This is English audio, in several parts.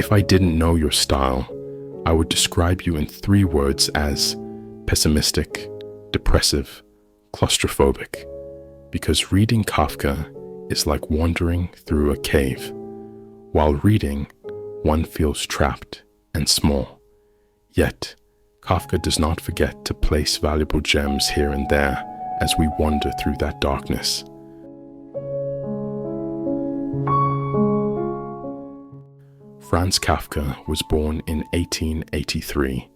If I didn't know your style, I would describe you in 3 words as pessimistic, depressive, claustrophobic, because reading Kafka is like wandering through a cave. While reading, one feels trapped and small. Yet, Kafka does not forget to place valuable gems here and there as we wander through that darkness. Franz Kafka was born in 1883.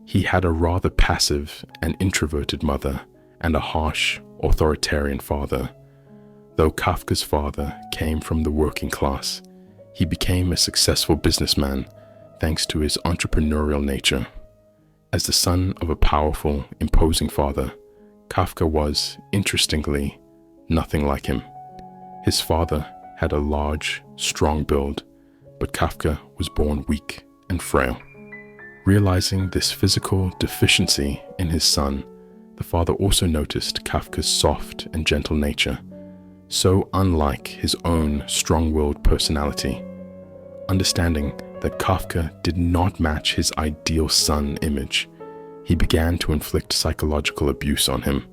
He had a rather passive and introverted mother and a harsh, authoritarian father. Though Kafka's father came from the working class, he became a successful businessman thanks to his entrepreneurial nature. As the son of a powerful, imposing father, Kafka was, interestingly, nothing like him. His father had a large, strong build, but Kafka was born weak and frail. Realizing this physical deficiency in his son, the father also noticed Kafka's soft and gentle nature, so unlike his own strong-willed personality. Understanding that Kafka did not match his ideal son image, he began to inflict psychological abuse on him.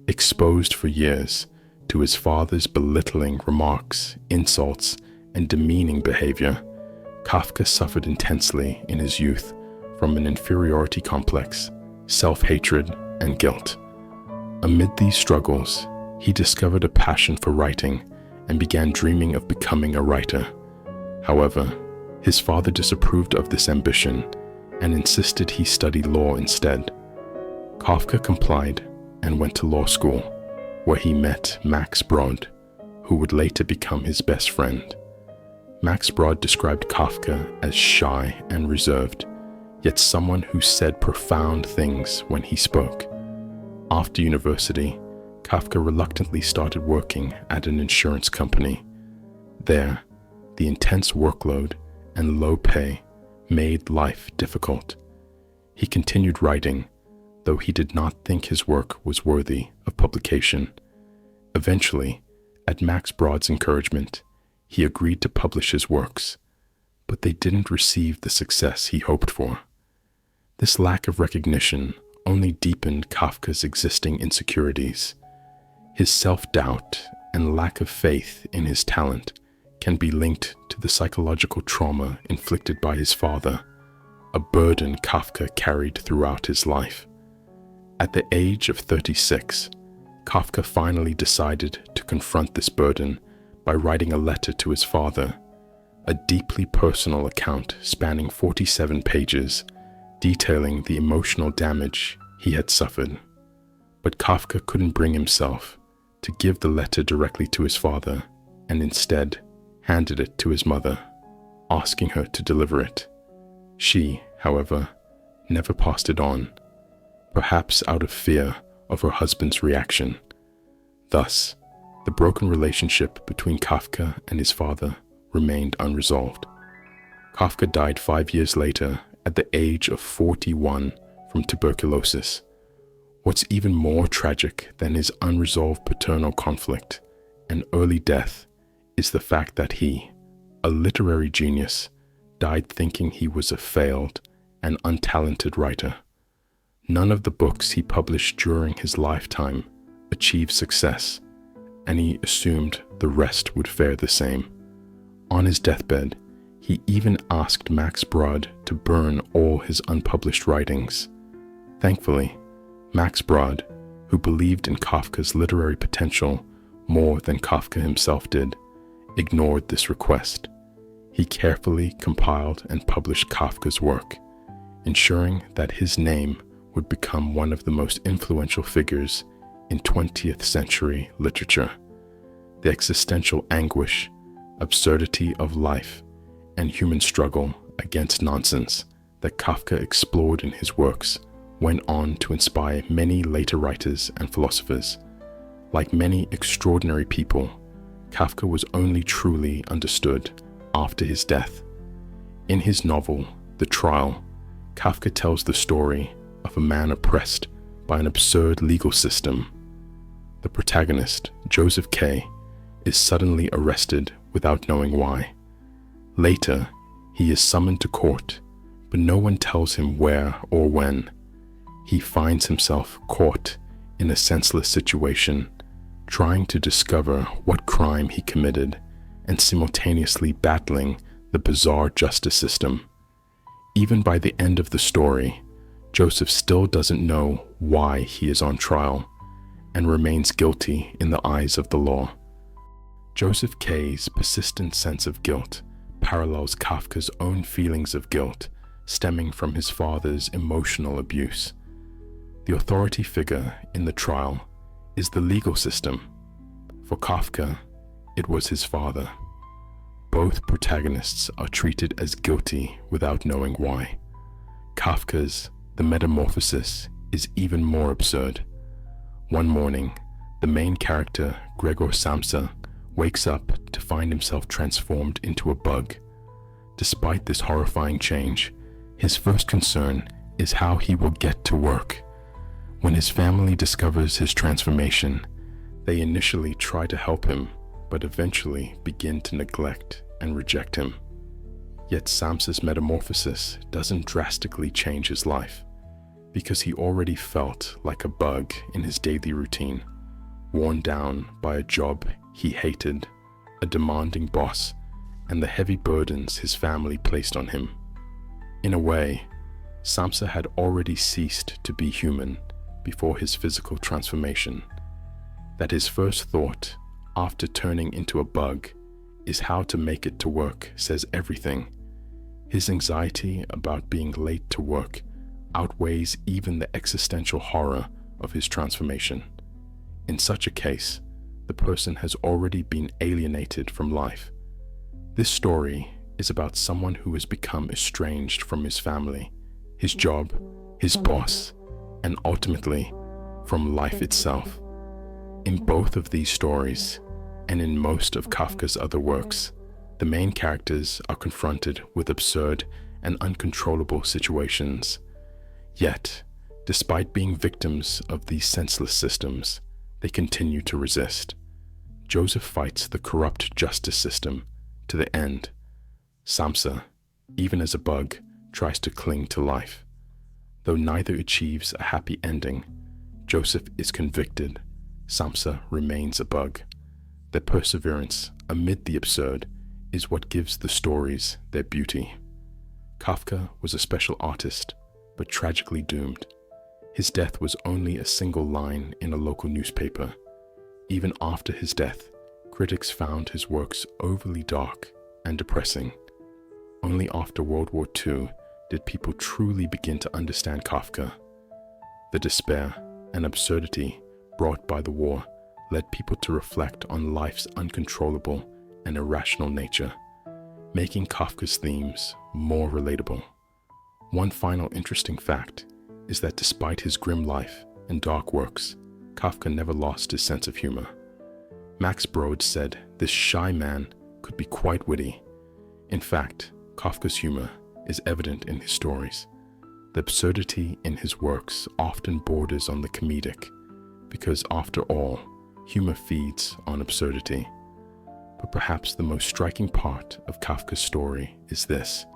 Exposed for years to his father's belittling remarks, insults, and demeaning behavior, Kafka suffered intensely in his youth from an inferiority complex, self-hatred, and guilt. Amid these struggles, he discovered a passion for writing and began dreaming of becoming a writer. However, his father disapproved of this ambition and insisted he study law instead. Kafka complied and went to law school, where he met Max Brod, who would later become his best friend. Max Brod described Kafka as shy and reserved, yet someone who said profound things when he spoke. After university, Kafka reluctantly started working at an insurance company. There, the intense workload and low pay made life difficult. He continued writing, though he did not think his work was worthy of publication. Eventually, at Max Brod's encouragement, he agreed to publish his works, but they didn't receive the success he hoped for. This lack of recognition only deepened Kafka's existing insecurities. His self-doubt and lack of faith in his talent can be linked to the psychological trauma inflicted by his father, a burden Kafka carried throughout his life. At the age of 36, Kafka finally decided to confront this burden by writing a letter to his father, a deeply personal account spanning 47 pages, detailing the emotional damage he had suffered. But Kafka couldn't bring himself to give the letter directly to his father, and instead handed it to his mother, asking her to deliver it. She, however, never passed it on, perhaps out of fear of her husband's reaction. Thus, the broken relationship between Kafka and his father remained unresolved. Kafka died 5 years later at the age of 41 from tuberculosis. What's even more tragic than his unresolved paternal conflict and early death is the fact that he, a literary genius, died thinking he was a failed and untalented writer. None of the books he published during his lifetime achieved success, and he assumed the rest would fare the same. On his deathbed, he even asked Max Brod to burn all his unpublished writings. Thankfully, Max Brod, who believed in Kafka's literary potential more than Kafka himself did, ignored this request. He carefully compiled and published Kafka's work, ensuring that his name would become one of the most influential figures in 20th century literature. The existential anguish, absurdity of life, and human struggle against nonsense that Kafka explored in his works went on to inspire many later writers and philosophers. Like many extraordinary people, Kafka was only truly understood after his death. In his novel, The Trial, Kafka tells the story of a man oppressed by an absurd legal system. The protagonist, Joseph K., is suddenly arrested without knowing why. Later, He is summoned to court, but no one tells him where or when. He finds himself caught in a senseless situation, trying to discover what crime he committed and simultaneously battling the bizarre justice system. Even by the end of the story, Joseph still doesn't know why he is on trial and remains guilty in the eyes of the law. Joseph K's persistent sense of guilt parallels Kafka's own feelings of guilt stemming from his father's emotional abuse. The authority figure in the trial is the legal system. For Kafka, it was his father. Both protagonists are treated as guilty without knowing why. Kafka's The Metamorphosis is even more absurd. One morning, the main character, Gregor Samsa, wakes up to find himself transformed into a bug. Despite this horrifying change, his first concern is how he will get to work. When his family discovers his transformation, they initially try to help him, but eventually begin to neglect and reject him. Yet Samsa's metamorphosis doesn't drastically change his life, because he already felt like a bug in his daily routine, worn down by a job he hated, a demanding boss, and the heavy burdens his family placed on him. In a way, Samsa had already ceased to be human before his physical transformation. That his first thought, after turning into a bug, is how to make it to work says everything. His anxiety about being late to work outweighs even the existential horror of his transformation. In such a case, the person has already been alienated from life. This story is about someone who has become estranged from his family, his job, his boss, and ultimately from life itself. In both of these stories, and in most of Kafka's other works, the main characters are confronted with absurd and uncontrollable situations. Yet, despite being victims of these senseless systems, they continue to resist. Joseph fights the corrupt justice system to the end. Samsa, even as a bug, tries to cling to life. Though neither achieves a happy ending, Joseph is convicted. Samsa remains a bug. Their perseverance amid the absurd is what gives the stories their beauty. Kafka was a special artist, but tragically doomed. His death was only a single line in a local newspaper. Even after his death, critics found his works overly dark and depressing. Only after World War II did people truly begin to understand Kafka. The despair and absurdity brought by the war led people to reflect on life's uncontrollable and irrational nature, making Kafka's themes more relatable. One final interesting fact is that despite his grim life and dark works, Kafka never lost his sense of humor. Max Brod said this shy man could be quite witty. In fact, Kafka's humor is evident in his stories. The absurdity in his works often borders on the comedic, because after all, humor feeds on absurdity. But perhaps the most striking part of Kafka's story is this: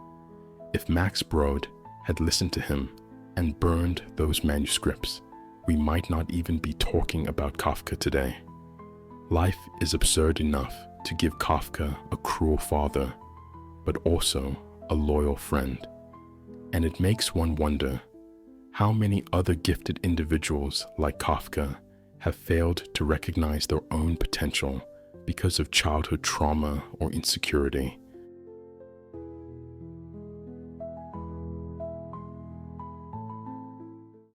if Max Brod had listened to him and burned those manuscripts, we might not even be talking about Kafka today. Life is absurd enough to give Kafka a cruel father, but also a loyal friend. And it makes one wonder how many other gifted individuals like Kafka have failed to recognize their own potential because of childhood trauma or insecurity.